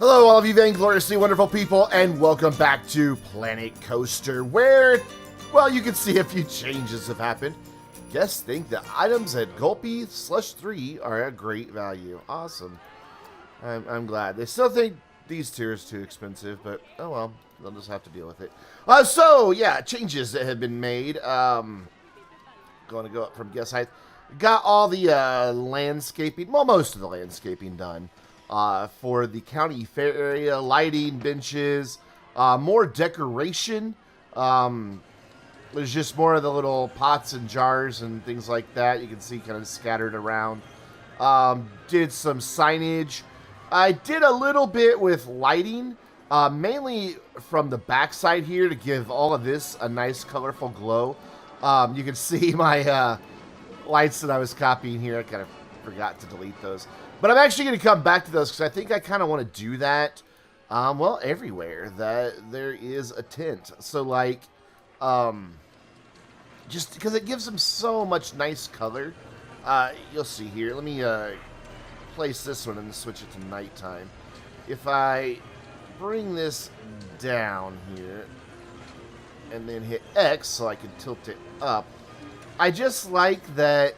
Hello, all of you vaingloriously wonderful people, and welcome back to Planet Coaster, where, well, you can see a few changes have happened. Guests think the items at Gulpy Slush 3 are a great value. Awesome. I'm glad. They still think these tiers too expensive, but oh well, they'll just have to deal with it. So, yeah, changes that have been made. Going to go up from guest height. Got all the landscaping, well, most of the landscaping done. For the county fair area, lighting, benches, more decoration. There's just more of the little pots and jars and things like that. You can see kind of scattered around. Did some signage. I did a little bit with lighting, mainly from the backside here to give all of this a nice colorful glow. You can see my lights that I was copying here. I kind of forgot to delete those. But I'm actually going to come back to those because I think I kind of want to do that, well, everywhere that there is a tent. So, like, just because it gives them so much nice color. You'll see here. Let me place this one and switch it to nighttime. If I bring this down here and then hit X so I can tilt it up, I just like that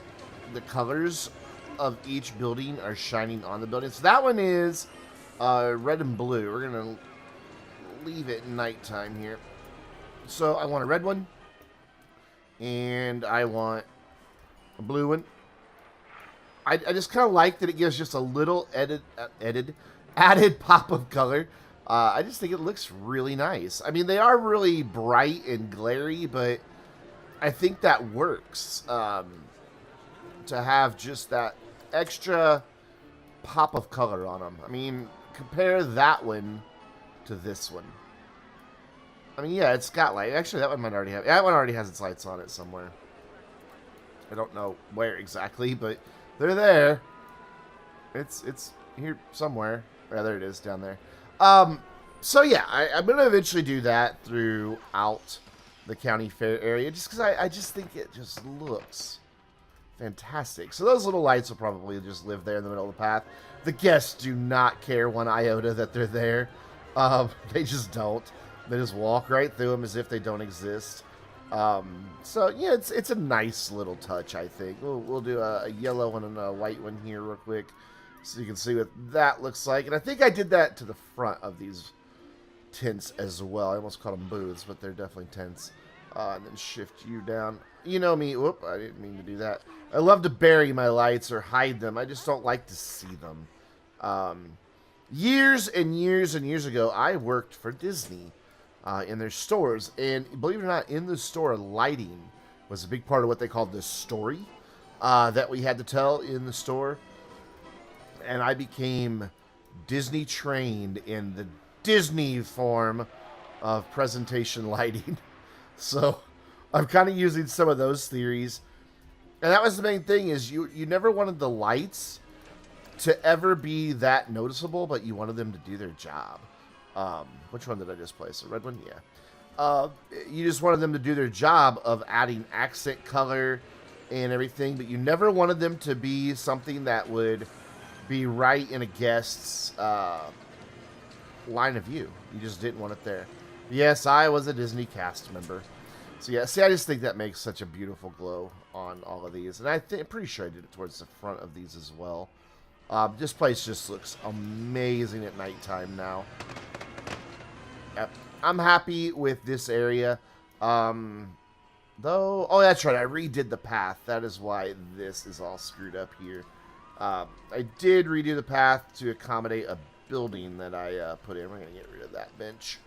the colors of each building are shining on the building. So that one is red and blue. We're going to leave it nighttime here. So I want a red one. And I want a blue one. I just kind of like that it gives just a little added pop of color. I just think it looks really nice. I mean, they are really bright and glary, but I think that works. To have just that extra pop of color on them. I mean, compare that one to this one. I mean, yeah, it's got light. Actually, that one might already have. Yeah, that one already has its lights on it somewhere. I don't know where exactly, but they're there. It's here somewhere. Yeah, there it is down there. So yeah, I'm gonna eventually do that throughout the county fair area, just because I just think it just looks fantastic. So those little lights will probably just live there in the middle of the path. The guests do not care one iota that they're there. They just don't. They just walk right through them as if they don't exist. So yeah, it's a nice little touch, I think. We'll do a yellow one and a white one here real quick so you can see what that looks like. And I think I did that to the front of these tents as well. I almost called them booths, but they're definitely tents. And then shift you down. You know me. Whoop, I didn't mean to do that. I love to bury my lights or hide them. I just don't like to see them. Years and years and years ago, I worked for Disney in their stores. And believe it or not, in the store, lighting was a big part of what they called the story that we had to tell in the store. And I became Disney trained in the Disney form of presentation lighting. So I'm kind of using some of those theories. And that was the main thing, is you never wanted the lights to ever be that noticeable, but you wanted them to do their job. Which one did I just place? The red one? Yeah. You just wanted them to do their job of adding accent color and everything, but you never wanted them to be something that would be right in a guest's line of view. You just didn't want it there. Yes, I was a Disney cast member. So yeah, see, I just think that makes such a beautiful glow on all of these. And I'm pretty sure I did it towards the front of these as well. This place just looks amazing at nighttime now. Yep. I'm happy with this area. Though, oh, that's right, I redid the path. That is why this is all screwed up here. I did redo the path to accommodate a building that I put in. We're going to get rid of that bench.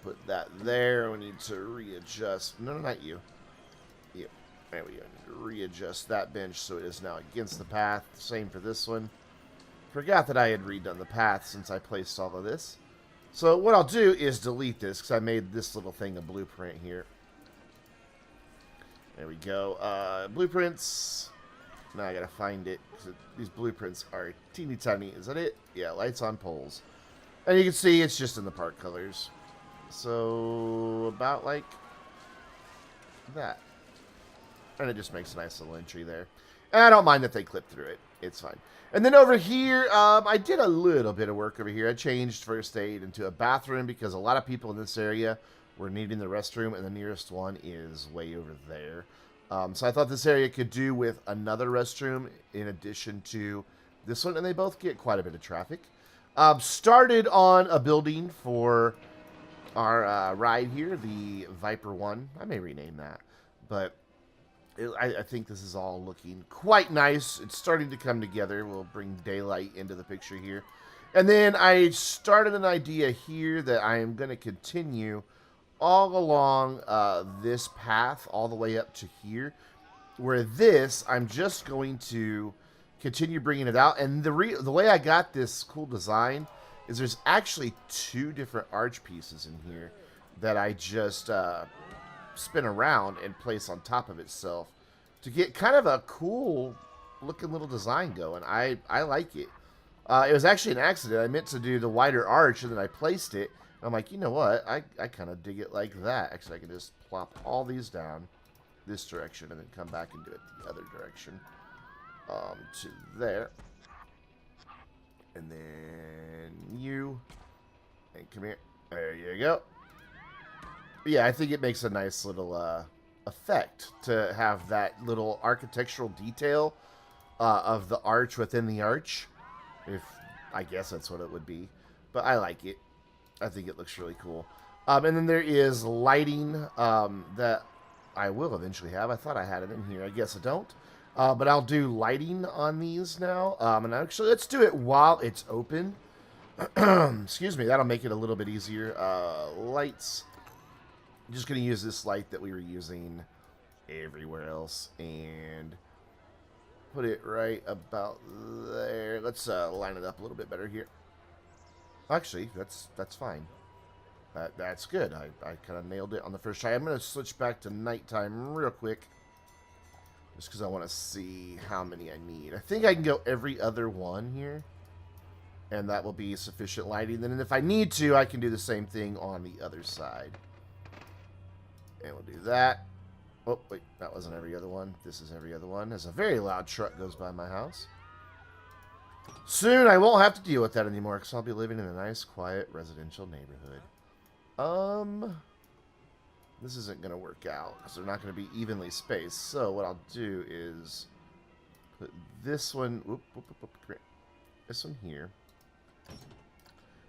Put that there. We need to readjust. No, not you. You. There we go. I need to readjust that bench so it is now against the path. Same for this one. Forgot that I had redone the path since I placed all of this. So what I'll do is delete this because I made this little thing a blueprint here. There we go. Blueprints. Now I gotta find it. These blueprints are teeny tiny. Is that it? Yeah, lights on poles. And you can see it's just in the park colors. So, about like that. And it just makes a nice little entry there. And I don't mind that they clip through it. It's fine. And then over here, I did a little bit of work over here. I changed first aid into a bathroom because a lot of people in this area were needing the restroom, and the nearest one is way over there. So I thought this area could do with another restroom in addition to this one, and they both get quite a bit of traffic. Started on a building for our ride here, the Viper 1. I may rename that, but I think this is all looking quite nice. It's starting to come together. We'll bring daylight into the picture here. And then I started an idea here that I am going to continue all along this path all the way up to here, where this, I'm just going to continue bringing it out. And the way I got this cool design is there's actually two different arch pieces in here that I just spin around and place on top of itself to get kind of a cool looking little design going. I like it. It was actually an accident. I meant to do the wider arch, and then I placed it. And I'm like, you know what? I kind of dig it like that. Actually, I can just plop all these down this direction and then come back and do it the other direction. To there. And then you. And come here. There you go. But yeah, I think it makes a nice little effect to have that little architectural detail of the arch within the arch. If I guess that's what it would be. But I like it. I think it looks really cool. And then there is lighting that I will eventually have. I thought I had it in here. I guess I don't. But I'll do lighting on these now. And actually, let's do it while it's open. Excuse me. That'll make it a little bit easier. Lights. I'm just going to use this light that we were using everywhere else. And put it right about there. Let's line it up a little bit better here. Actually, that's fine. That's good. I kind of nailed it on the first try. I'm going to switch back to nighttime real quick. Just because I want to see how many I need. I think I can go every other one here. And that will be sufficient lighting. Then if I need to, I can do the same thing on the other side. And we'll do that. Oh, wait. That wasn't every other one. This is every other one. As a very loud truck goes by my house. Soon I won't have to deal with that anymore because I'll be living in a nice, quiet, residential neighborhood. This isn't going to work out because they're not going to be evenly spaced. So what I'll do is put this one, this one here.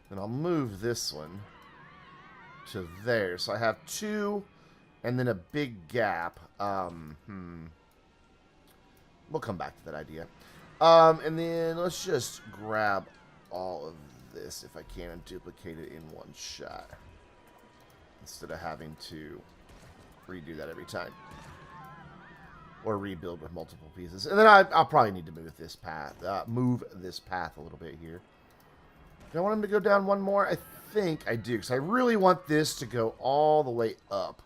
Then I'll move this one to there. So I have two and then a big gap. We'll come back to that idea. And then let's just grab all of this if I can and duplicate it in one shot. Instead of having to redo that every time. Or rebuild with multiple pieces. And then I'll probably need to move this path. A little bit here. Do I want him to go down one more? I think I do. Because I really want this to go all the way up.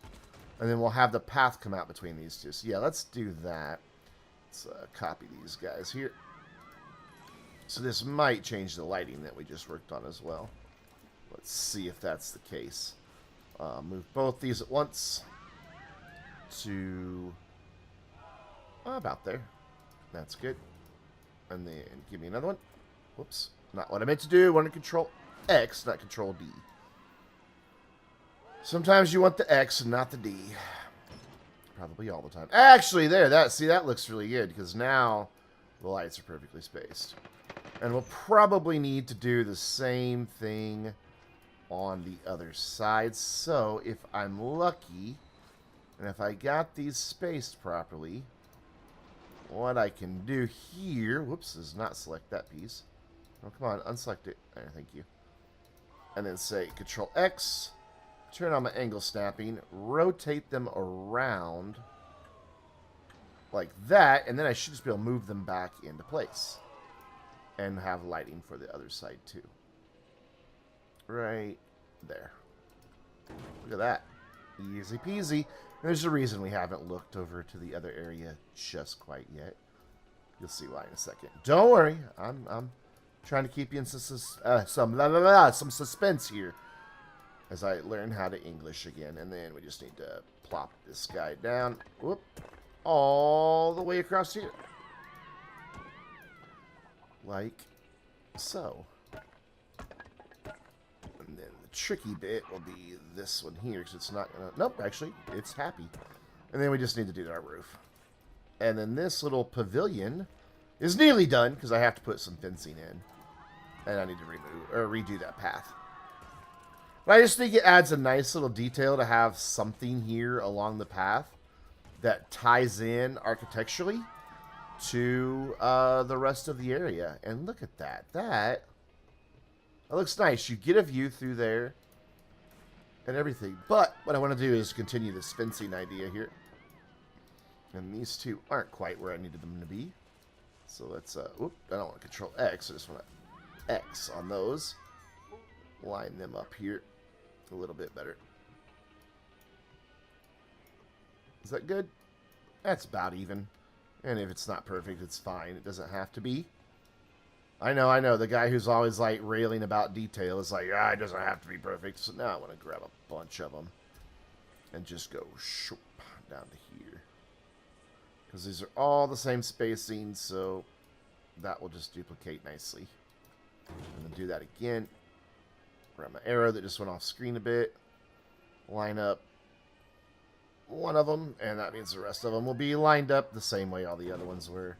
And then we'll have the path come out between these two. So yeah, let's do that. Let's copy these guys here. So this might change the lighting that we just worked on as well. Let's see if that's the case. Move both these at once to about there. That's good. And then give me another one. Whoops. Not what I meant to do. I want to control X, not control D. Sometimes you want the X and not the D. Probably all the time. Actually, there. That looks really good because now the lights are perfectly spaced. And we'll probably need to do the same thing on the other side. So if I'm lucky, and if I got these spaced properly, what I can do here, whoops, is not select that piece. Oh, come on, unselect it. There, thank you. And then say Control X, turn on my angle snapping, rotate them around like that, and then I should just be able to move them back into place. And have lighting for the other side too. Right there. Look at that. Easy peasy. There's a reason we haven't looked over to the other area just quite yet. You'll see why in a second. Don't worry. I'm trying to keep you in some suspense here as I learn how to English again. And then we just need to plop this guy down. Whoop. All the way across here. like so. And then the tricky bit will be this one here, because it's not gonna... Nope, actually, it's happy. And then we just need to do our roof. And then this little pavilion is nearly done, because I have to put some fencing in. And I need to remove or redo that path. But I just think it adds a nice little detail to have something here along the path that ties in architecturally to the rest of the area. And look at that. That looks nice. You get a view through there and everything. But what I want to do is continue this fencing idea here. And these two aren't quite where I needed them to be. So let's, whoop, I don't want to control X. I just want to X on those. Line them up here a little bit better. Is that good? That's about even. And if it's not perfect, it's fine. It doesn't have to be. I know. The guy who's always, like, railing about detail is like, it doesn't have to be perfect. So now I want to grab a bunch of them and just go shoop down to here. Because these are all the same spacing, so that will just duplicate nicely. And then do that again. Grab my arrow that just went off screen a bit. Line up one of them, and that means the rest of them will be lined up the same way all the other ones were.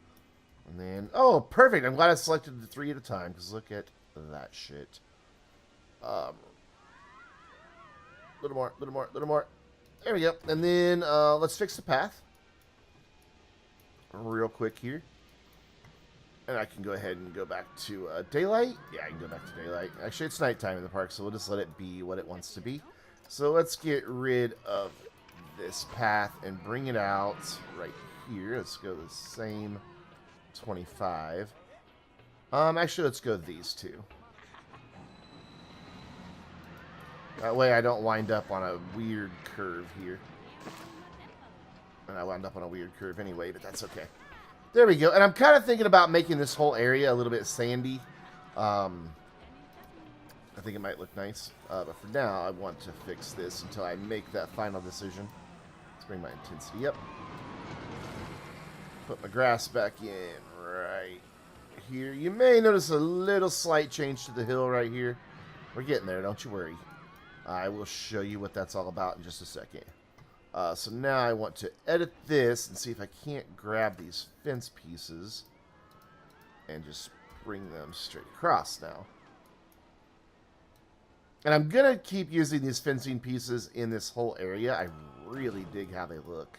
And then, oh, perfect. I'm glad I selected the 3 at a time, because look at that shit. Little more. There we go. And then let's fix the path real quick here. And I can go ahead and go back to daylight. Yeah, I can go back to daylight. Actually, it's nighttime in the park, so we'll just let it be what it wants to be. So let's get rid of this path and bring it out right here. Let's go the same 25. Actually, let's go these two. That way I don't wind up on a weird curve here. And I wound up on a weird curve anyway, but that's okay. There we go. And I'm kind of thinking about making this whole area a little bit sandy. I think it might look nice. But for now, I want to fix this until I make that final decision. Let's bring my intensity up. Put my grass back in right here. You may notice a little slight change to the hill right here. We're getting there, don't you worry. I will show you what that's all about in just a second. So now I want to edit this and see if I can't grab these fence pieces and just bring them straight across now. And I'm going to keep using these fencing pieces in this whole area. I really dig how they look.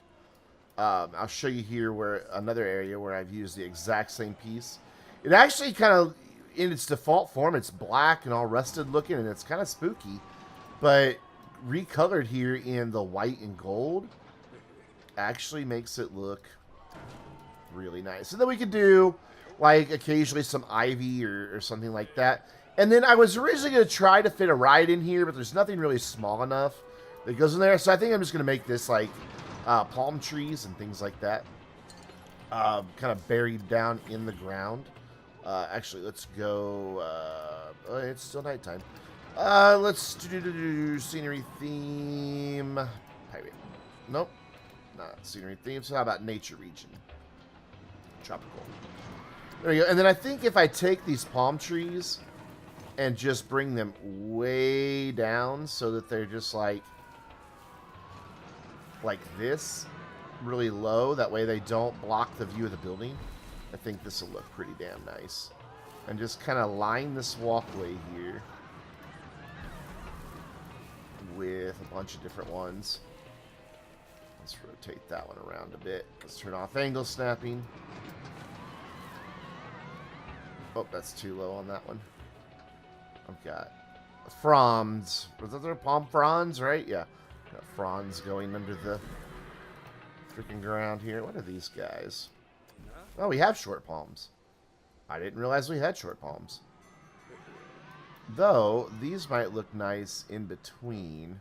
I'll show you here where another area where I've used the exact same piece. It actually kind of, in its default form, it's black and all rusted looking, and it's kind of spooky. But recolored here in the white and gold actually makes it look really nice. And then we could do, like, occasionally some ivy or something like that. And then I was originally going to try to fit a ride in here, but there's nothing really small enough that goes in there. So I think I'm just going to make this, like, palm trees and things like that. Kind of buried down in the ground. Actually, let's go... it's still nighttime. Let's do scenery theme. Pirate. Nope. Not scenery theme. So how about nature region? Tropical. There we go. And then I think if I take these palm trees and just bring them way down so that they're just like this, really low. That way they don't block the view of the building. I think this will look pretty damn nice. And just kind of line this walkway here with a bunch of different ones. Let's rotate that one around a bit. Let's turn off angle snapping. Oh, that's too low on that one. I've got fronds. Was that their palm fronds, right? Yeah. Got fronds going under the freaking ground here. What are these guys? Oh, we have short palms. I didn't realize we had short palms. Though, these might look nice in between.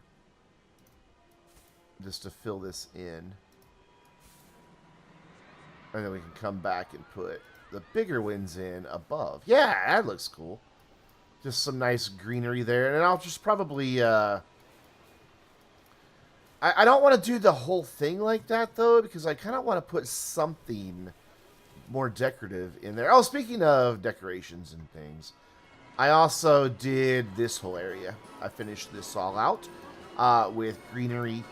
Just to fill this in. And then we can come back and put the bigger ones in above. Yeah, that looks cool. Just some nice greenery there. And I'll just probably... I don't want to do the whole thing like that, though. Because I kind of want to put something more decorative in there. Oh, speaking of decorations and things, I also did this whole area. I finished this all out with greenery,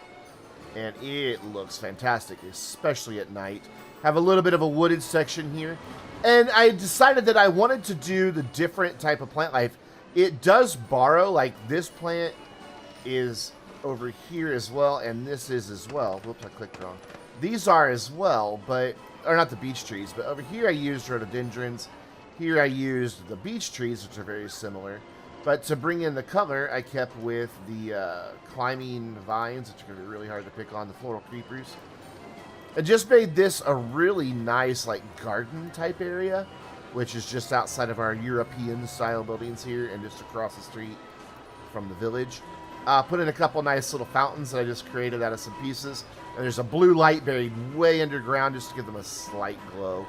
and it looks fantastic, especially at night. Have a little bit of a wooded section here, and I decided that I wanted to do the different type of plant life. It does borrow, like this plant is over here as well, and this is as well. Whoops, I clicked wrong. These are as well, but, or not the beech trees, but over here I used rhododendrons. Here I used the beech trees, which are very similar. But to bring in the color, I kept with the climbing vines, which are going to be really hard to pick on, the floral creepers. I just made this a really nice, like, garden type area, which is just outside of our European style buildings here and just across the street from the village. Put in a couple nice little fountains that I just created out of some pieces. And there's a blue light buried way underground just to give them a slight glow.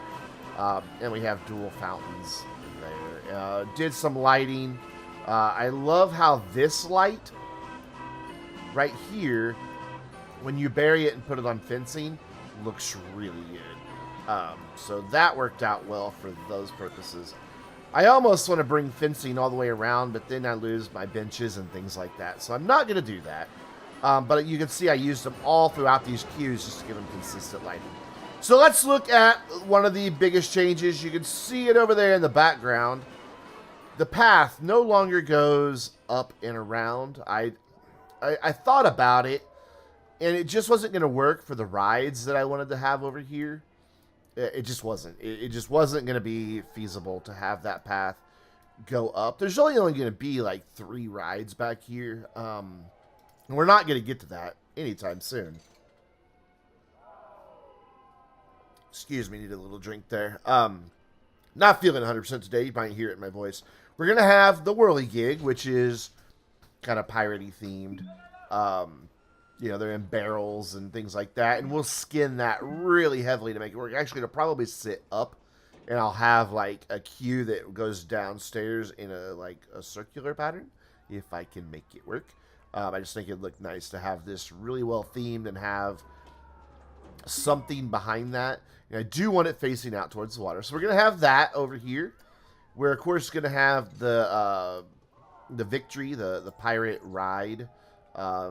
And we have dual fountains there. Did some lighting. I love how this light right here, when you bury it and put it on fencing, looks really good. So that worked out well for those purposes. I almost want to bring fencing all the way around, but then I lose my benches and things like that. So I'm not going to do that. But you can see I used them all throughout these cues just to give them consistent lighting. So let's look at one of the biggest changes. You can see it over there in the background. The path no longer goes up and around. I thought about it, and it just wasn't going to work for the rides that I wanted to have over here. It just wasn't. It just wasn't going to be feasible to have that path go up. There's only going to be like 3 rides back here. And we're not going to get to that anytime soon. Excuse me, need a little drink there. Not feeling 100% today. You might hear it in my voice. We're going to have the whirligig, which is kind of piratey themed. You know, they're in barrels and things like that. And we'll skin that really heavily to make it work. Actually, it'll probably sit up. And I'll have like a queue that goes downstairs in a circular pattern. If I can make it work. I just think it'd look nice to have this really well themed and have something behind that. And I do want it facing out towards the water. So we're going to have that over here. We're, of course, going to have the victory, the pirate ride,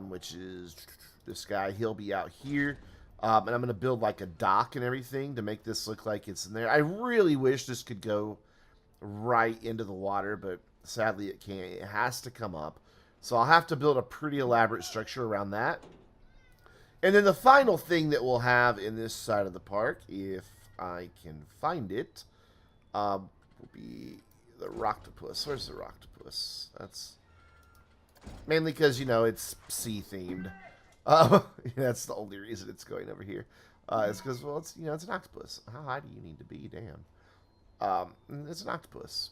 which is this guy. He'll be out here. And I'm going to build like a dock and everything to make this look like it's in there. I really wish this could go right into the water, but sadly it can't. It has to come up. So I'll have to build a pretty elaborate structure around that. And then the final thing that we'll have in this side of the park, if I can find it, will be the Roctopus. Where's the Roctopus? That's mainly because, you know, it's sea-themed. That's the only reason it's going over here. It's because, well, it's, you know, it's an octopus. How high do you need to be? Damn. It's an octopus.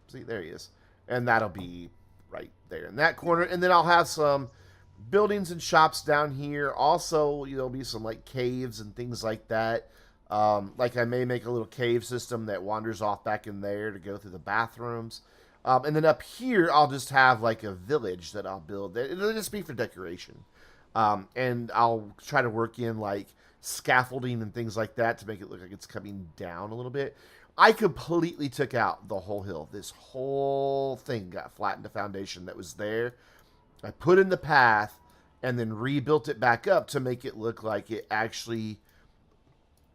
See, there he is. And that'll be right there in that corner. And then I'll have some buildings and shops down here. Also, there'll be some like caves and things like that. Like I may make a little cave system that wanders off back in there to go through the bathrooms. And then up here, I'll just have like a village that I'll build. It'll just be for decoration. And I'll try to work in like scaffolding and things like that to make it look like it's coming down a little bit. I completely took out the whole hill. This whole thing got flattened to foundation that was there. I put in the path and then rebuilt it back up to make it look like it actually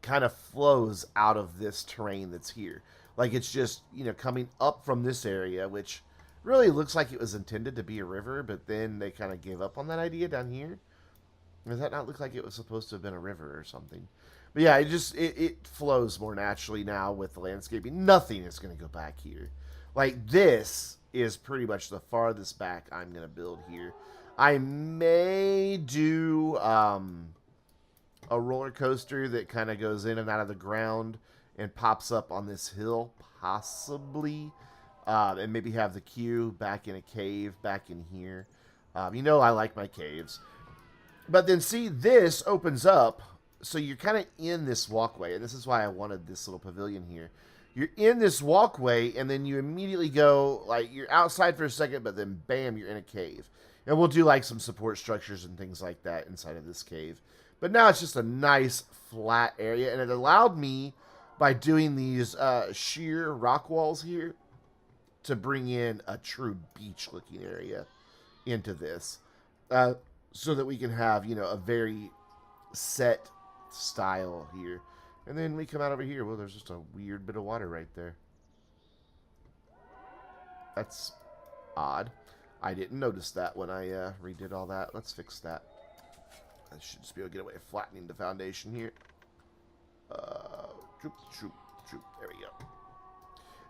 kind of flows out of this terrain that's here. Like it's just, you know, coming up from this area, which really looks like it was intended to be a river, but then they kind of gave up on that idea down here. Does that not look like it was supposed to have been a river or something? But yeah, it flows more naturally now with the landscaping. Nothing is going to go back here. Like this is pretty much the farthest back I'm going to build here. I may do a roller coaster that kind of goes in and out of the ground and pops up on this hill, possibly. And maybe have the queue back in a cave back in here. You know I like my caves. But then see, this opens up. So you're kind of in this walkway, and this is why I wanted this little pavilion here. You're in this walkway, and then you immediately go, like, you're outside for a second, but then, bam, you're in a cave. And we'll do, like, some support structures and things like that inside of this cave. But now it's just a nice, flat area, and it allowed me by doing these sheer rock walls here to bring in a true beach-looking area into this, so that we can have, you know, a very set style here. And then we come out over here. Well, there's just a weird bit of water right there. That's odd. I didn't notice that when I redid all that. Let's fix that. I should just be able to get away with flattening the foundation here. Troop, troop, troop. There we go.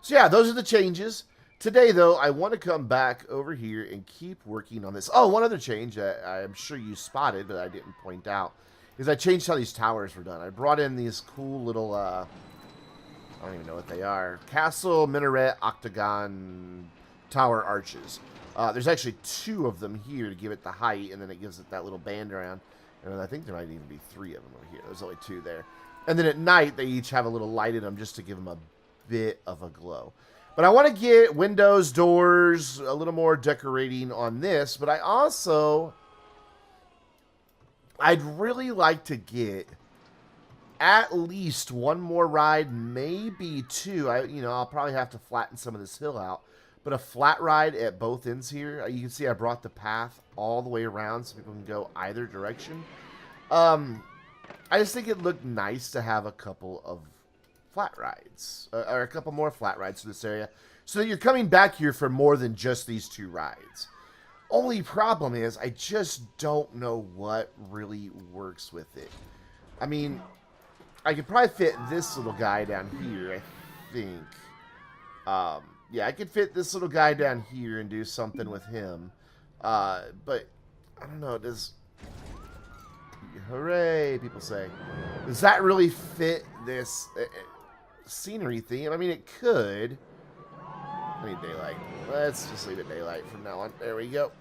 So yeah, those are the changes. Today, though, I want to come back over here and keep working on this. Oh, one other change that I'm sure you spotted, but I didn't point out, is I changed how these towers were done. I brought in these cool little, I don't even know what they are, castle, minaret, octagon, tower arches. There's actually 2 of them here to give it the height, and then it gives it that little band around. And I think there might even be 3 of them over here. There's only 2 there. And then at night, they each have a little light in them just to give them a bit of a glow. But I want to get windows, doors, a little more decorating on this. But I'd really like to get at least 1 more ride, maybe 2. I'll probably have to flatten some of this hill out. But a flat ride at both ends here. You can see I brought the path all the way around so people can go either direction. I just think it looked nice to have a couple of flat rides, or a couple more flat rides to this area, so that you're coming back here for more than just these 2 rides. Only problem is I just don't know what really works with it. I mean, I could probably fit this little guy down here, I think. Yeah, I could fit this little guy down here and do something with him. But I don't know, does... Hooray, people say. Does that really fit this scenery theme? I mean, it could. I need daylight. Let's just leave it daylight from now on. There we go.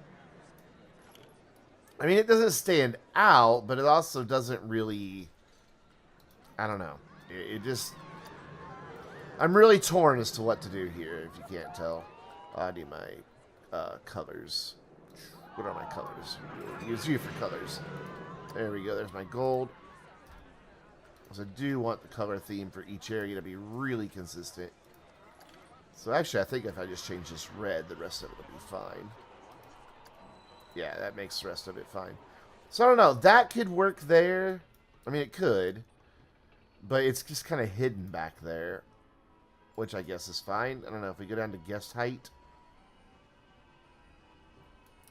I mean, it doesn't stand out, but it also doesn't really... I don't know. It just... I'm really torn as to what to do here, if you can't tell. I need my colors. What are my colors? Use you for colors. There we go. There's my gold. Because I do want the color theme for each area to be really consistent. So actually, I think if I just change this red, the rest of it will be fine. Yeah, that makes the rest of it fine. So I don't know. That could work there. I mean, it could. But it's just kind of hidden back there. Which I guess is fine. I don't know. If we go down to guest height.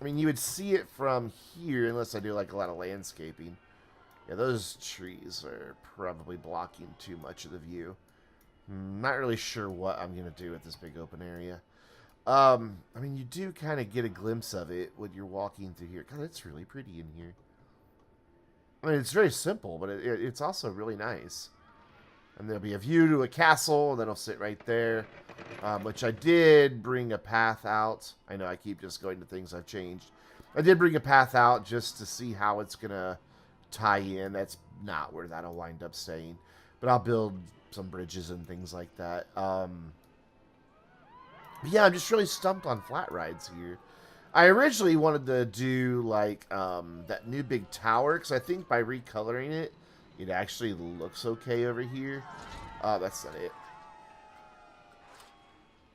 I mean, you would see it from here unless I do like a lot of landscaping. Yeah, those trees are probably blocking too much of the view. Not really sure what I'm going to do with this big open area. I mean, you do kind of get a glimpse of it when you're walking through here. God, it's really pretty in here. I mean, it's very simple, but it's also really nice. And there'll be a view to a castle that'll sit right there, which I did bring a path out. I know I keep just going to things I've changed. I did bring a path out just to see how it's going to tie in. That's not where that'll wind up staying. But I'll build some bridges and things like that. But yeah, I'm just really stumped on flat rides here. I originally wanted to do like that new big tower, because I think by recoloring it, it actually looks okay over here. That's not it.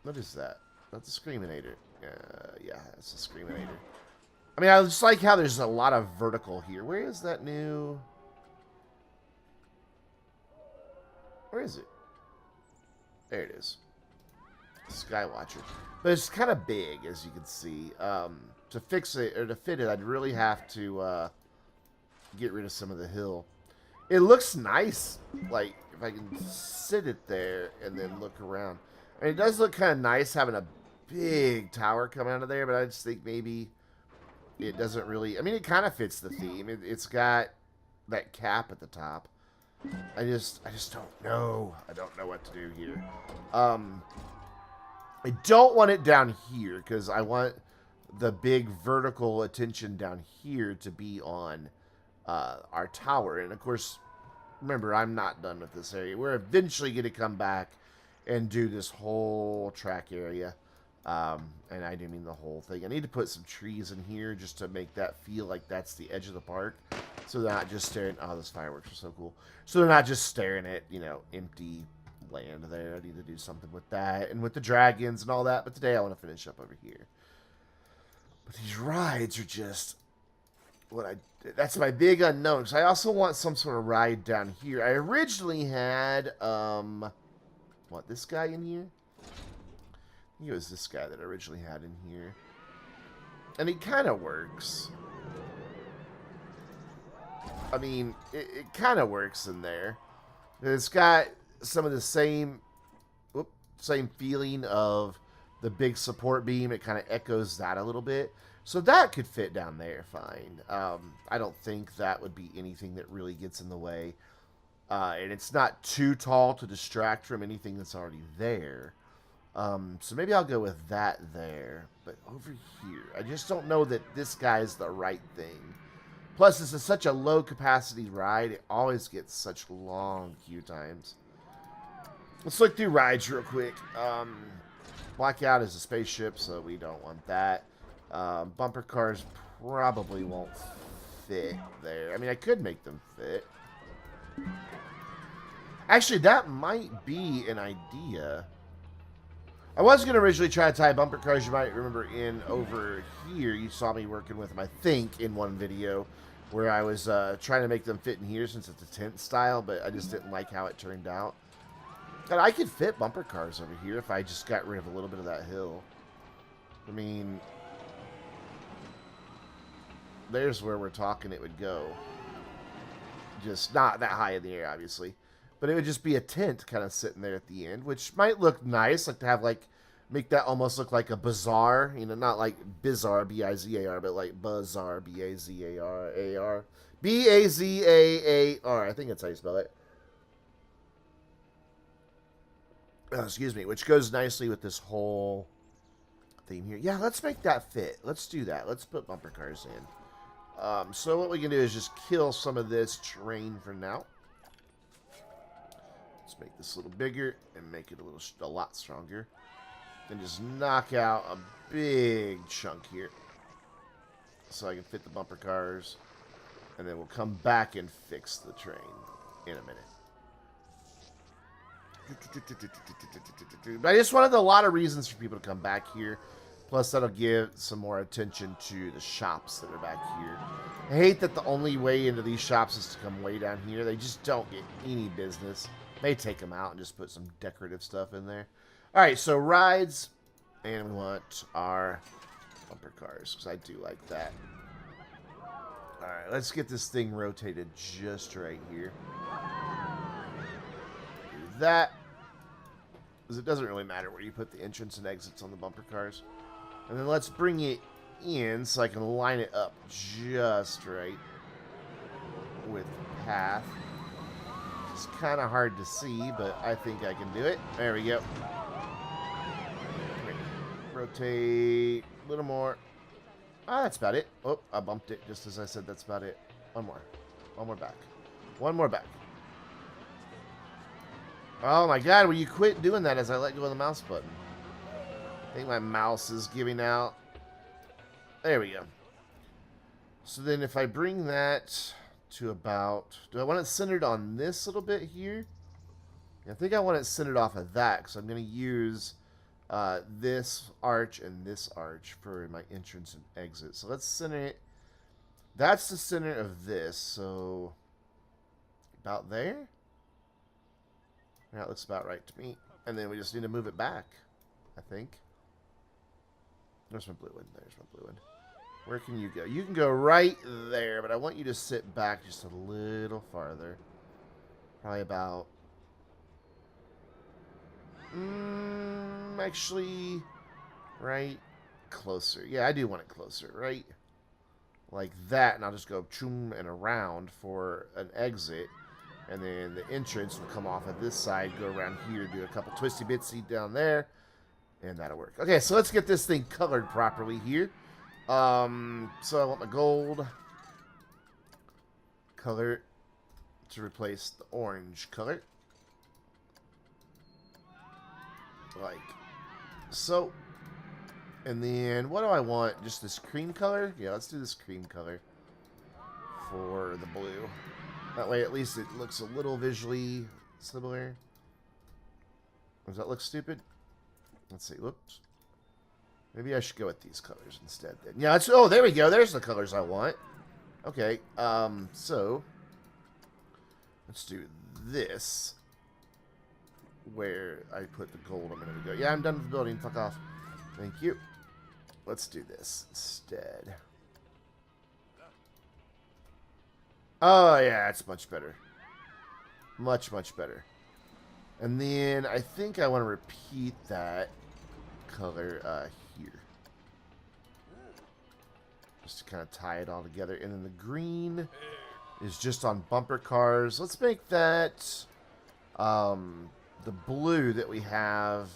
What is that? That's a Screaminator. Yeah, that's a Screaminator. I mean, I just like how there's a lot of vertical here. Where is that new... Where is it? There it is. Skywatcher. But it's kind of big, as you can see. To fix it, or to fit it, I'd really have to get rid of some of the hill. It looks nice, like, if I can sit it there and then look around. I mean, it does look kind of nice having a big tower come out of there, but I just think maybe it doesn't really... I mean, it kind of fits the theme. It's got that cap at the top. I just don't know. I don't know what to do here. I don't want it down here, because I want the big vertical attention down here to be on our tower. And of course, remember, I'm not done with this area. We're eventually going to come back and do this whole track area. And I do mean the whole thing. I need to put some trees in here just to make that feel like that's the edge of the park. So they're not just staring... Oh, those fireworks are so cool. So they're not just staring at, you know, empty bland there. I need to do something with that and with the dragons and all that. But today I want to finish up over here. But these rides are just that's my big unknown. So I also want some sort of ride down here. I originally had what, this guy in here? I think it was this guy that I originally had in here. And it kind of works. I mean, it kind of works in there. It's got some of the same feeling of the big support beam. It kind of echoes that a little bit. So that could fit down there fine. I don't think that would be anything that really gets in the way. And it's not too tall to distract from anything that's already there. So maybe I'll go with that there. But over here, I just don't know that this guy's the right thing. Plus, this is such a low capacity ride. It always gets such long queue times. Let's look through rides real quick. Blackout is a spaceship, so we don't want that. Bumper cars probably won't fit there. I mean, I could make them fit. Actually, that might be an idea. I was going to originally try to tie bumper cars. You might remember in over here, you saw me working with them, I think, in one video where I was trying to make them fit in here since it's a tent style, but I just didn't like how it turned out. And I could fit bumper cars over here if I just got rid of a little bit of that hill. I mean, there's where we're talking it would go. Just not that high in the air, obviously. But it would just be a tent kind of sitting there at the end, which might look nice, like to have, like, make that almost look like a bazaar. You know, not like bizarre, B-I-Z-A-R, but like bazaar, B-A-Z-A-R-A-R. B-A-Z-A-A-R. I think that's how you spell it. Oh, excuse me, which goes nicely with this whole theme here. Yeah, let's make that fit. Let's do that. Let's put bumper cars in. So what we can do is just kill some of this terrain for now. Let's make this a little bigger and make it a lot stronger. Then just knock out a big chunk here. So I can fit the bumper cars. And then we'll come back and fix the train in a minute. But I just wanted a lot of reasons for people to come back here. Plus, that'll give some more attention to the shops that are back here. I hate that the only way into these shops is to come way down here. They just don't get any business. May take them out and just put some decorative stuff in there. All right, so rides. And we want our bumper cars, because I do like that. All right, let's get this thing rotated just right here. Do that. Because it doesn't really matter where you put the entrance and exits on the bumper cars. And then let's bring it in so I can line it up just right with the path. It's kind of hard to see, but I think I can do it. There we go. Rotate a little more. Ah, that's about it. Oh, I bumped it just as I said that's about it. One more. One more back. One more back. Oh my god, will you quit doing that as I let go of the mouse button? I think my mouse is giving out. There we go. So then if I bring that to about... Do I want it centered on this little bit here? I think I want it centered off of that, because I'm going to use this arch and this arch for my entrance and exit. So let's center it. That's the center of this, so about there? That looks about right to me. And then we just need to move it back, I think. There's my blue one. There's my blue one. Where can you go? You can go right there, but I want you to sit back just a little farther. Probably about... actually, right closer. Yeah, I do want it closer, right? Like that, and I'll just go choom and around for an exit. And then the entrance will come off of this side, go around here, do a couple twisty bitsy down there, and that'll work. Okay, so let's get this thing colored properly here. So I want my gold color to replace the orange color. Like so. And then what do I want? Just this cream color? Yeah, let's do this cream color for the blue. That way at least it looks a little visually similar. Does that look stupid? Let's see. Whoops. Maybe I should go with these colors instead then. Yeah, it's, oh, there we go. There's the colors I want. Okay, so let's do this. Where I put the gold a minute ago. Yeah, I'm done with the building. Fuck off. Thank you. Let's do this instead. Oh, yeah, it's much better. Much, much better. And then I think I want to repeat that color here. Just to kind of tie it all together. And then the green is just on bumper cars. Let's make that the blue that we have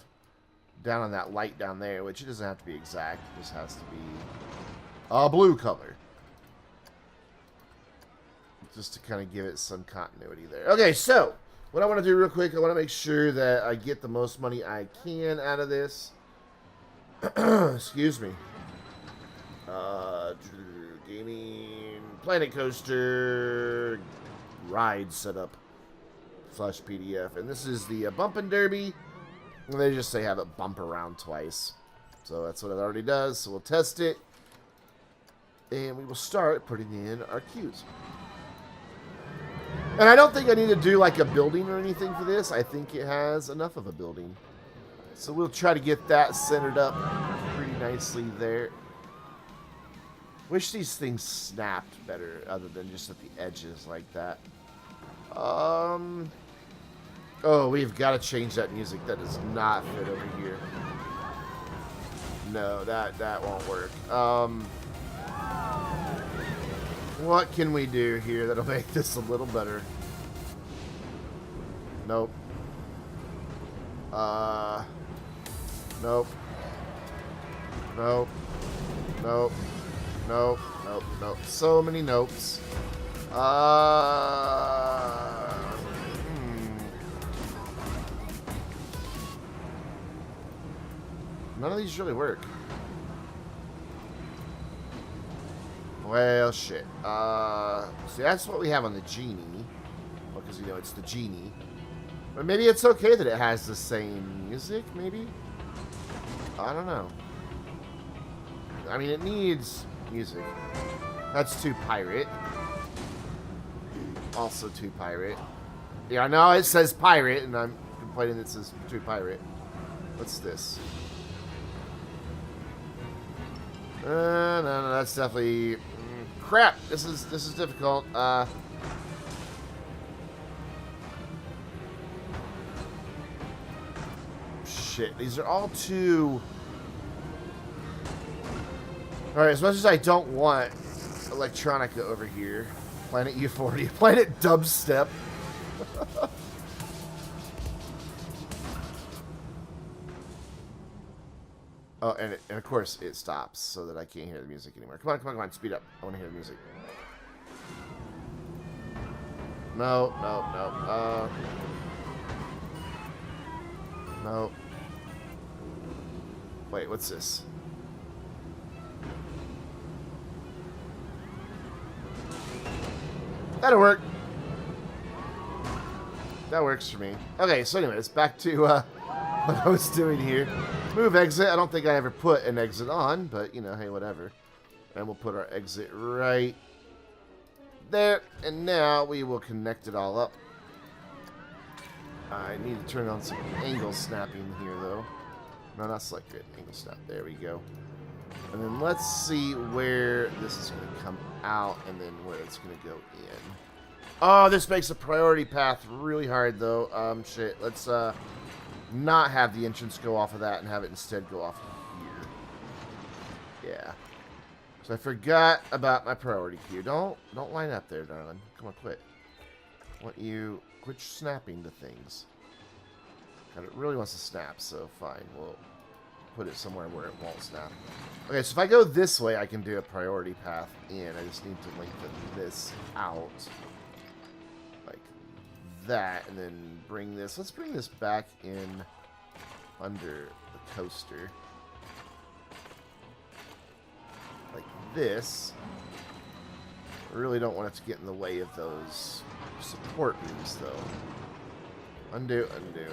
down on that light down there, which it doesn't have to be exact. It just has to be a blue color. Just to kind of give it some continuity there. Okay, so what I want to do real quick, I want to make sure that I get the most money I can out of this. Excuse me. Gaming, Planet Coaster, ride setup / PDF. And this is the Bumpin' Derby. And they just say have it bump around twice. So that's what it already does. So we'll test it. And we will start putting in our cues. And I don't think I need to do like a building or anything for this. I think it has enough of a building. So we'll try to get that centered up pretty nicely there. Wish these things snapped better other than just at the edges like that. Oh, we've got to change that music. That does not fit over here. No, that won't work. What can we do here that'll make this a little better? Nope. Nope. Nope. Nope. Nope. Nope. Nope. So many nopes. None of these really work. Well, shit. See, that's what we have on the Genie. Well, because, you know, it's the Genie. But maybe it's okay that it has the same music, maybe? I don't know. I mean, it needs music. That's 2 pirate. Also 2 pirate. Yeah, I know it says pirate, and I'm complaining it says 2 pirate. What's this? No, that's definitely... crap! This is difficult. Shit, these are all too... Alright, as much as I don't want electronica over here, Planet U40, Planet Dubstep. Oh, and of course it stops so that I can't hear the music anymore. Come on, come on, come on, speed up. I want to hear the music. No. No. Wait, what's this? That'll work. That works for me. Okay, so anyways, back to what I was doing here. Move exit. I don't think I ever put an exit on, but, you know, hey, whatever. And we'll put our exit right there. And now we will connect it all up. I need to turn on some angle snapping here, though. No, not select it. Angle snap. There we go. And then let's see where this is going to come out and then where it's going to go in. Oh, this makes a priority path really hard, though. Shit. Let's not have the entrance go off of that and have it instead go off here. Yeah. So I forgot about my priority queue. Don't line up there, darling. Come on, quit. I want you quit snapping to things. God, it really wants to snap, so fine. We'll put it somewhere where it won't snap. Okay, so if I go this way, I can do a priority path in. I just need to lengthen this out. Like that, and then bring this. Let's bring this back in under the coaster. Like this. I really don't want it to get in the way of those support beams, though. Undo, undo.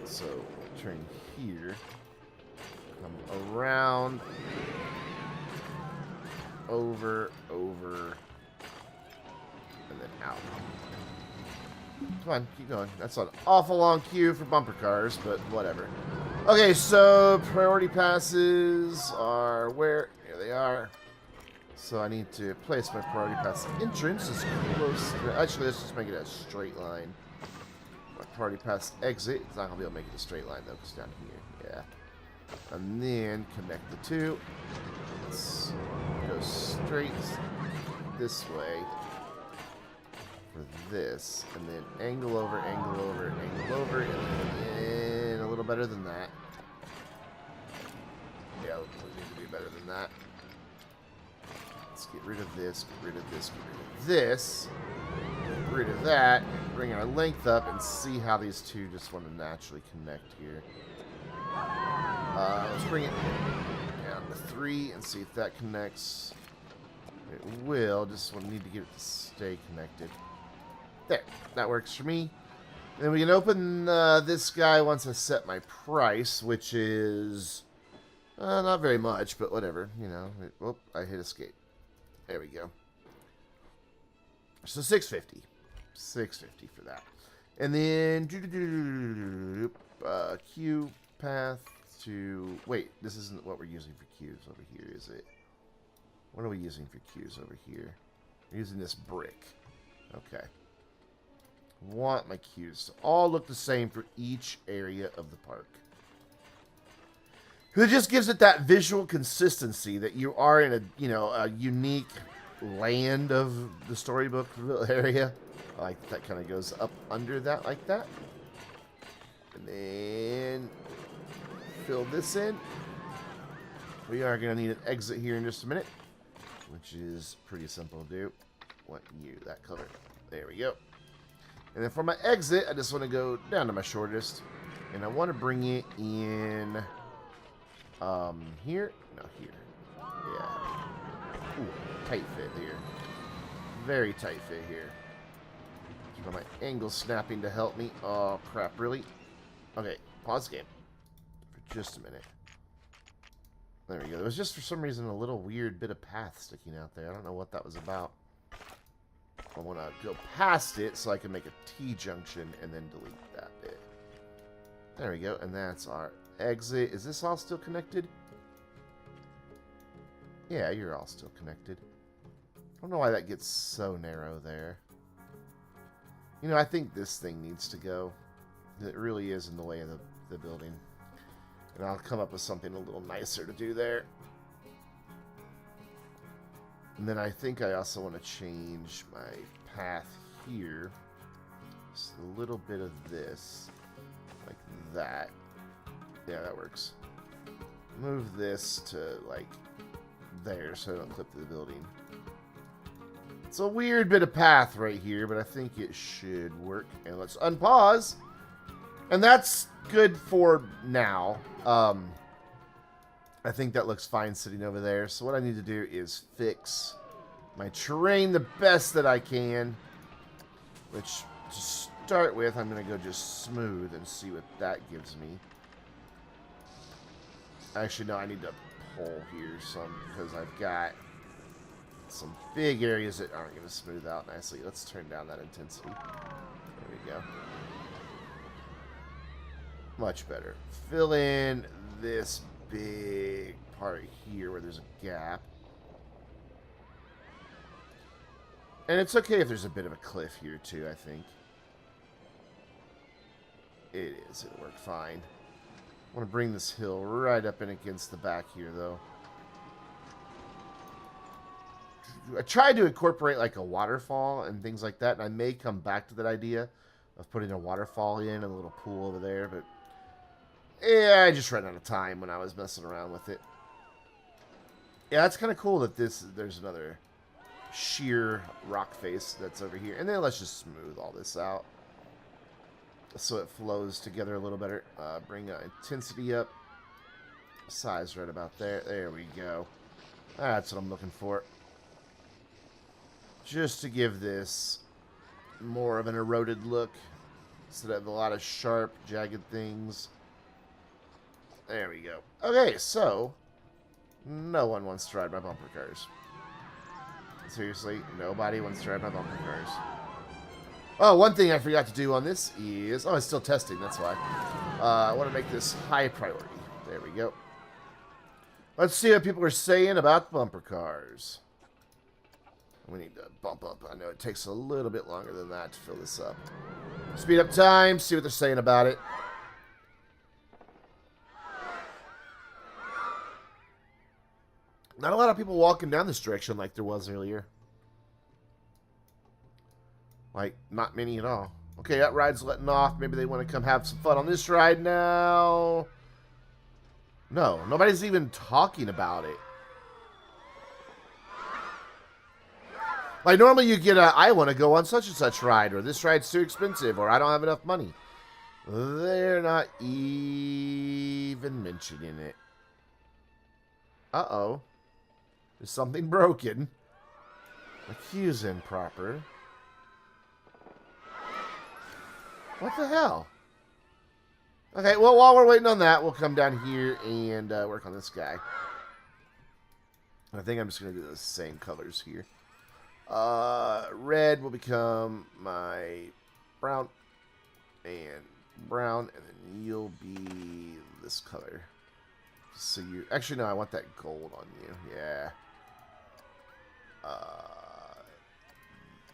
So we'll turn here, come around, over, and then out. Come on, keep going. That's an awful long queue for bumper cars, but whatever. Okay, so priority passes are where? Here they are. So I need to place my priority pass entrance as close. Actually, let's just make it a straight line. My priority pass exit. It's not going to be able to make it a straight line, though, because it's down here. Yeah. And then connect the two. Let's go straight this way for this. And then angle over, angle over, angle over. And then a little better than that. Yeah, we need to be better than that. Let's get rid of this, get rid of this, get rid of this. Get rid of that. Bring our length up and see how these two just want to naturally connect here. Let's bring it down to 3 and see if that connects. It will, just need to get it to stay connected. There, that works for me. Then we can open this guy once I set my price, which is not very much, but whatever, you know. Oh, I hit escape. There we go. So $650. $650 for that. And then queue path to... Wait, this isn't what we're using for queues over here, is it? What are we using for queues over here? We're using this brick. Okay. Want my queues to all look the same for each area of the park. It just gives it that visual consistency that you are in a, you know, a unique land of the storybook area. Like that kind of goes up under that like that. And then fill this in. We are going to need an exit here in just a minute, which is pretty simple to do. Want you, that color. There we go. And then for my exit, I just want to go down to my shortest. And I want to bring it in... here? No, here. Yeah. Ooh, tight fit here. Very tight fit here. Got my angle snapping to help me. Oh, crap, really? Okay, pause game. For just a minute. There we go. There was just, for some reason, a little weird bit of path sticking out there. I don't know what that was about. I want to go past it so I can make a T-junction and then delete that bit. There we go, and that's our exit. Is this all still connected? Yeah, you're all still connected. I don't know why that gets so narrow there. You know, I think this thing needs to go. It really is in the way of the building. And I'll come up with something a little nicer to do there. And then I think I also want to change my path here. Just a little bit of this. Like that. Yeah, that works. Move this to, like, there so I don't clip the building. It's a weird bit of path right here, but I think it should work. And let's unpause. And that's good for now. I think that looks fine sitting over there. So what I need to do is fix my terrain the best that I can. Which, to start with, I'm going to go just smooth and see what that gives me. Actually, no, I need to pull here some because I've got some big areas that aren't going to smooth out nicely. Let's turn down that intensity. There we go. Much better. Fill in this big part here where there's a gap. And it's okay if there's a bit of a cliff here too, I think. It is. It'll work fine. I want to bring this hill right up in against the back here, though. I tried to incorporate like a waterfall and things like that, and I may come back to that idea of putting a waterfall in and a little pool over there, but yeah, I just ran out of time when I was messing around with it. Yeah, that's kind of cool that there's another sheer rock face that's over here. And then let's just smooth all this out so it flows together a little better. Bring intensity up. Size right about there. There we go. That's what I'm looking for. Just to give this more of an eroded look. instead of a lot of sharp, jagged things. There we go. Okay, so no one wants to ride my bumper cars. Seriously, nobody wants to ride my bumper cars. Oh, one thing I forgot to do on this is... Oh, it's still testing, that's why. I want to make this high priority. There we go. Let's see what people are saying about bumper cars. We need to bump up. I know it takes a little bit longer than that to fill this up. Speed up time, see what they're saying about it. Not a lot of people walking down this direction like there was earlier. Like, not many at all. Okay, that ride's letting off. Maybe they want to come have some fun on this ride now. No, nobody's even talking about it. Like, normally you get a, I want to go on such and such ride, or this ride's too expensive, or I don't have enough money. They're not even mentioning it. Uh-oh. There's something broken. The cue's improper. What the hell? Okay, well, while we're waiting on that, we'll come down here and work on this guy. I think I'm just going to do the same colors here. Red will become my brown, and then you'll be this color. So you... Actually, no, I want that gold on you. Yeah.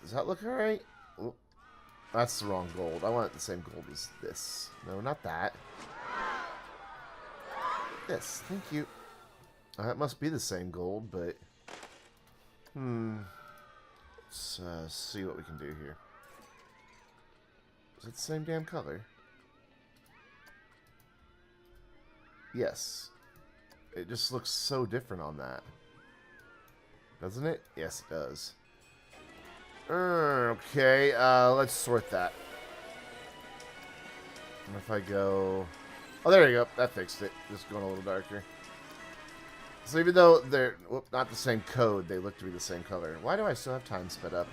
Does that look alright? Oh, that's the wrong gold. I want the same gold as this. No, not that. This. Thank you. It must be the same gold, but... Let's see what we can do here. Is it the same damn color? Yes. It just looks so different on that. Doesn't it? Yes, it does. Okay, let's sort that. And if I go... Oh, there you go. That fixed it. Just going a little darker. So even though they're not the same code, they look to be the same color. Why do I still have time sped up?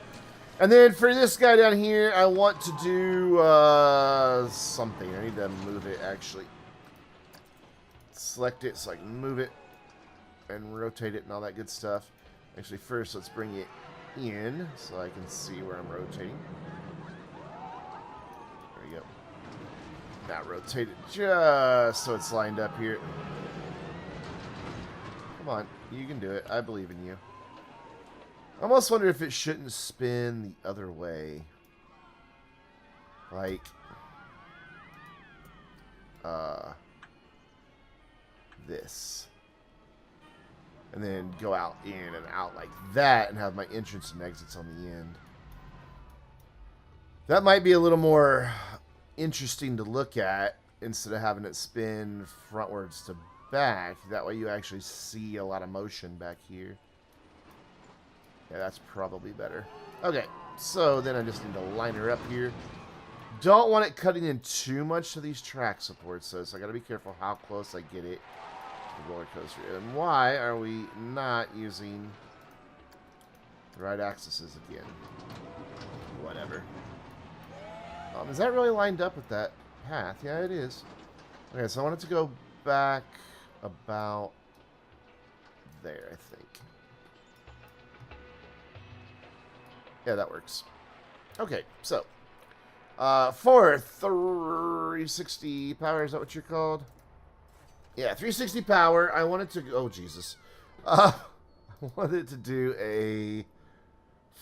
And then for this guy down here, I want to do something. I need to move it, actually. Select it so I can move it and rotate it and all that good stuff. Actually, first, let's bring it in so I can see where I'm rotating. There we go. Now rotate it just so it's lined up here. Come on, you can do it. I believe in you. I almost wonder if it shouldn't spin the other way. Like, this. And then go out in and out like that and have my entrance and exits on the end. That might be a little more interesting to look at instead of having it spin frontwards to back. That way you actually see a lot of motion back here. Yeah, that's probably better. Okay, so then I just need to line her up here. Don't want it cutting in too much to these track supports, so I got to be careful how close I get it to the roller coaster. And why are we not using the right axes again? Whatever. Is that really lined up with that path? Yeah, it is. Okay, so I want it to go back about there, I think. Yeah, that works. Okay, so for 360 power, is that what you're called? Yeah, 360 power. I wanted to... Oh, Jesus. I wanted to do a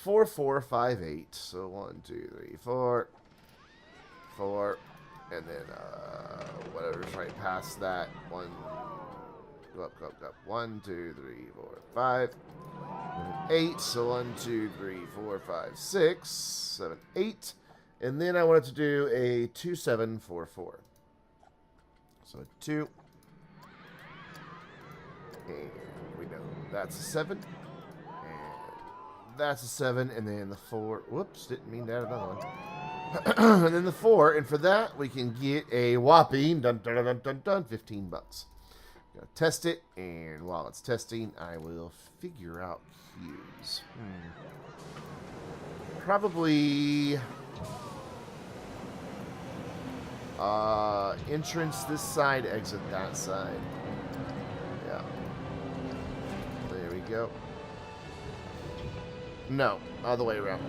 4-4-5-8. So 1, 2, 3, 4, 4, and then whatever's right past that. One, go up, go up, go up. 1, 2, 3, 4, 5. 8. So 1, 2, 3, 4, 5, 6, 7, 8. And then I wanted to do a 2-7-4-4. So 2. And we know that's a 7. And that's a 7. And then the 4. Whoops, didn't mean to add another one. And then the 4. And for that, we can get a whopping dun, dun, dun, dun, dun, 15 bucks. Gotta test it. And while it's testing, I will figure out cues. Probably... Entrance this side, exit that side. Yeah. There we go. No, other way around.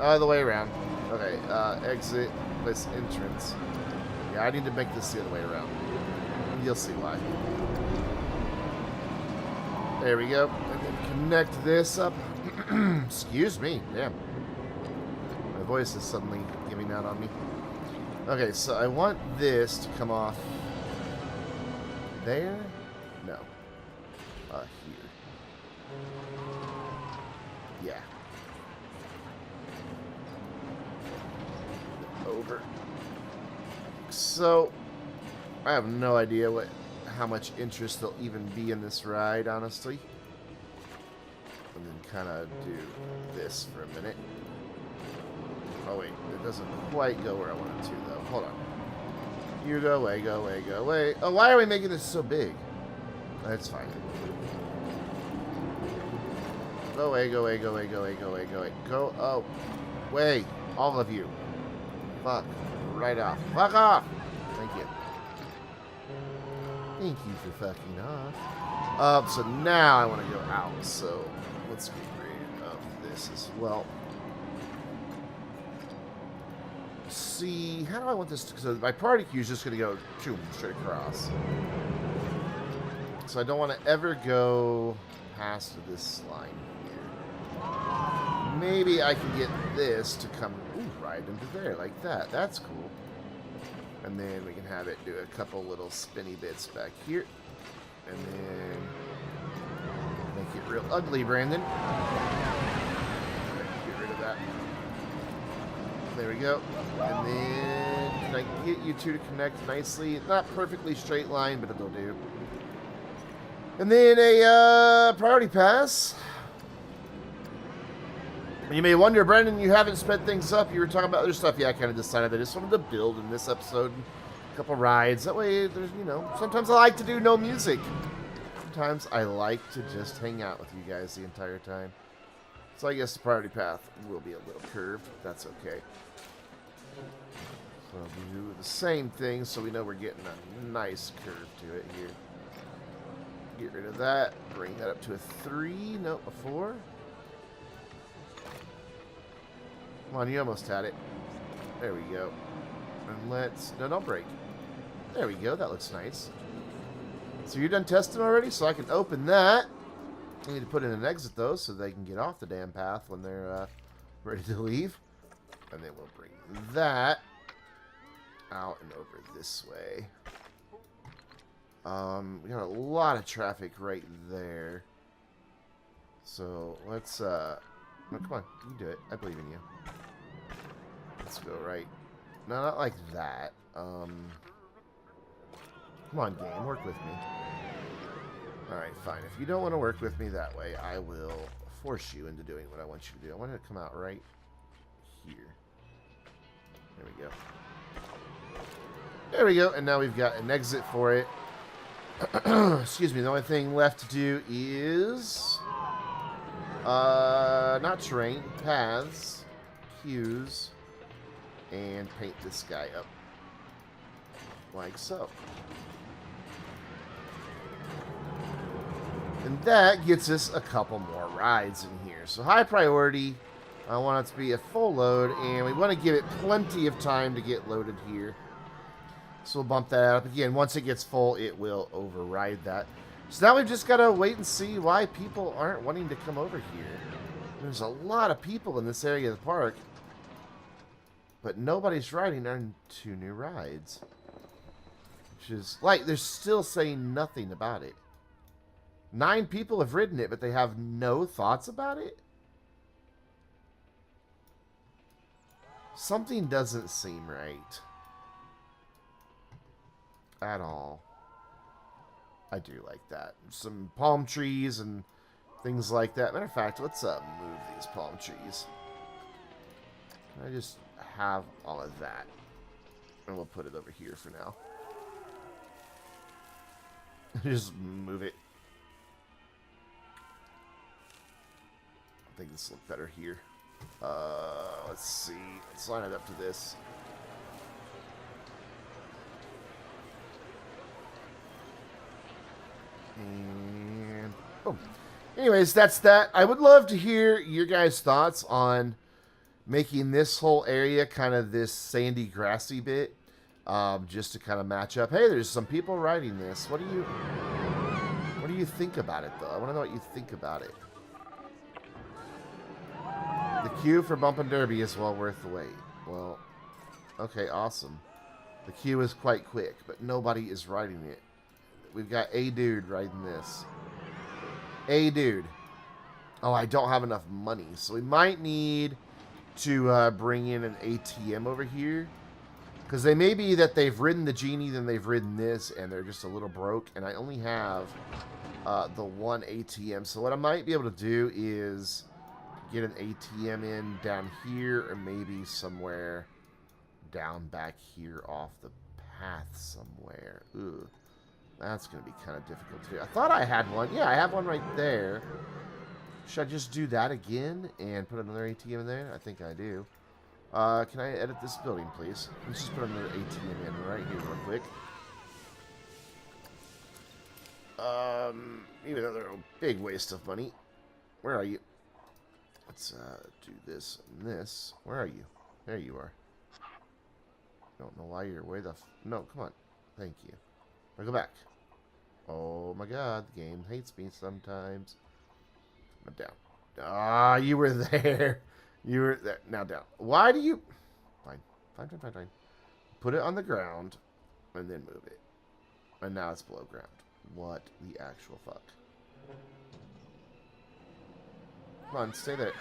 Other way around. Okay, exit this entrance. Yeah, I need to make this the other way around. You'll see why. There we go. And then connect this up. Excuse me. Damn. My voice is suddenly giving out on me. Okay, so I want this to come off there? No. Here. Yeah. Over. So, I have no idea how much interest there'll even be in this ride, honestly. And then kind of do this for a minute. Oh wait, it doesn't quite go where I want it to, though. Hold on. You go away, go away, go away. Oh, why are we making this so big? That's fine. Go away, go away, go away, go away, go away, go away. Go away, all of you. Fuck. Right off. Fuck off! Thank you. Thank you for fucking off. So now I want to go out, so let's get rid of this as well. See, how do I want this to... So my party queue is just going to go straight across. So I don't want to ever go past this line here. Maybe I can get this to come right into there, like that. That's cool. And then we can have it do a couple little spinny bits back here. And then make it real ugly, Brandon. Get rid of that. There we go. And then can I get you two to connect nicely? Not perfectly straight line, but it'll do. And then a priority pass. You may wonder, Brendan, you haven't sped things up. You were talking about other stuff. Yeah, I kind of decided I just wanted to build in this episode a couple rides. That way, there's, you know, sometimes I like to do no music. Sometimes I like to just hang out with you guys the entire time. So I guess the priority path will be a little curved, but that's okay. So we do the same thing so we know we're getting a nice curve to it here. Get rid of that. Bring that up to a 3. Nope, a 4. Come on, you almost had it. There we go. And let's... No, don't break. There we go. That looks nice. So you're done testing already? So I can open that. I need to put in an exit, though, so they can get off the damn path when they're ready to leave. And then we'll bring that out and over this way. We got a lot of traffic right there. So let's... No, come on. You do it. I believe in you. Let's go right. No, not like that. Come on, game. Work with me. Alright, fine. If you don't want to work with me that way, I will force you into doing what I want you to do. I want it to come out right here. There we go. There we go. And now we've got an exit for it. Excuse me. The only thing left to do is... not terrain. Paths. Cues. And paint this guy up. Like so. And that gets us a couple more rides in here. So high priority. I want it to be a full load. And we want to give it plenty of time to get loaded here. So we'll bump that up. Again, once it gets full, it will override that. So now we've just got to wait and see why people aren't wanting to come over here. There's a lot of people in this area of the park. But nobody's riding our 2 new rides. Which is, like, they're still saying nothing about it. 9 people have ridden it, but they have no thoughts about it? Something doesn't seem right. At all. I do like that. Some palm trees and things like that. Matter of fact, let's move these palm trees. I just have all of that. And we'll put it over here for now. Just move it. I think this will look better here. Let's see. Let's line it up to this. And boom. Anyways, that's that. I would love to hear your guys' thoughts on making this whole area kind of this sandy, grassy bit, just to kind of match up. Hey, there's some people riding this. What do you think about it, though? I want to know what you think about it. The queue for Bump and Derby is well worth the wait. Well, okay, awesome. The queue is quite quick, but nobody is riding it. We've got a dude riding this. A dude. Oh, I don't have enough money, so we might need to bring in an ATM over here. Because they may be that they've ridden the Genie, then they've ridden this, and they're just a little broke. And I only have the one ATM. So what I might be able to do is get an ATM in down here, or maybe somewhere down back here off the path somewhere. Ooh, that's going to be kind of difficult to do. I thought I had one. Yeah, I have one right there. Should I just do that again and put another ATM in there? I think I do. Can I edit this building, please? Let's just put another ATM in right here real quick. Even though they're a big waste of money. Where are you? Let's do this and this. Where are you? There you are. Don't know why you're way the... No, come on. Thank you. Now go back. Oh my god, the game hates me sometimes. I'm down. Ah, you were there. You were there. Now down. Why do you... Fine. Fine. Put it on the ground and then move it. And now it's below ground. What the actual fuck? Come on, stay there.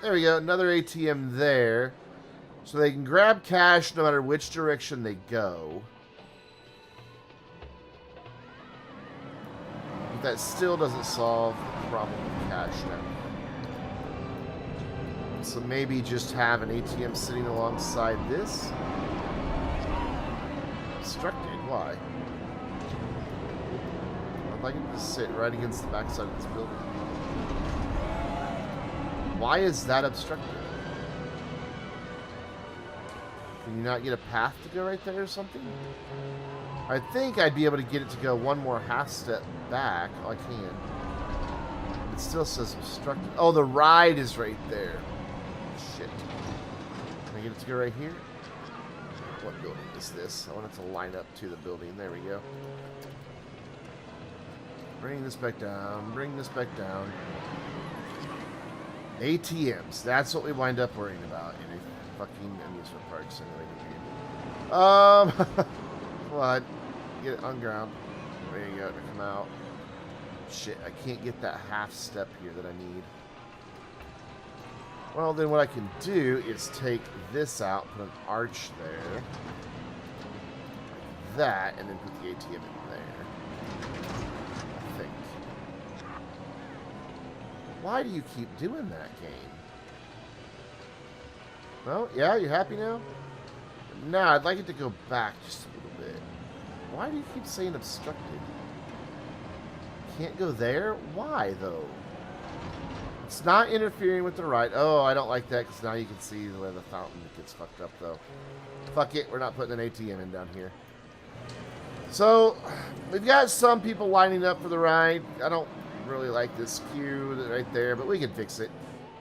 There we go. Another ATM there. So they can grab cash no matter which direction they go. But that still doesn't solve the problem with cash now. So maybe just have an ATM sitting alongside this. Obstructed? Why? I'd like it to sit right against the backside of this building. Why is that obstructed? Can you not get a path to go right there or something? I think I'd be able to get it to go one more half step back. Oh, I can. It still says obstructed. Oh, the ride is right there. Shit. Can I get it to go right here? What building is this? I want it to line up to the building. There we go. Bring this back down. Bring this back down. ATMs. That's what we wind up worrying about in a fucking amusement park simulator game. What? Get it on ground. There you go. Come out. Shit, I can't get that half step here that I need. Well, then what I can do is take this out, put an arch there. Like that, and then put the ATM in there. I think. Why do you keep doing that, game? Well, yeah, you happy now? No, I'd like it to go back just a little bit. Why do you keep saying obstructed? Can't go there? Why, though? It's not interfering with the ride. Oh, I don't like that because now you can see where the fountain gets fucked up, though. Fuck it, we're not putting an ATM in down here. So, we've got some people lining up for the ride. I don't really like this queue right there, but we can fix it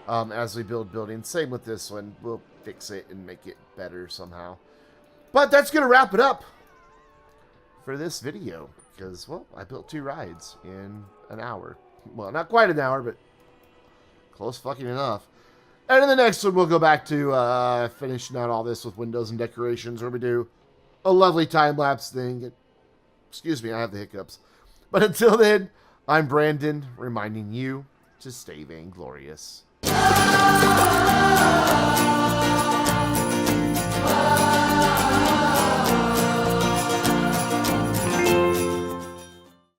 as we build buildings. Same with this one. We'll fix it and make it better somehow. But that's going to wrap it up for this video because, well, I built 2 rides in an hour. Well, not quite an hour, but close fucking enough. And in the next one, we'll go back to finishing out all this with windows and decorations, where we do a lovely time-lapse thing. Excuse me, I have the hiccups. But until then, I'm Brandon, reminding you to stay vainglorious.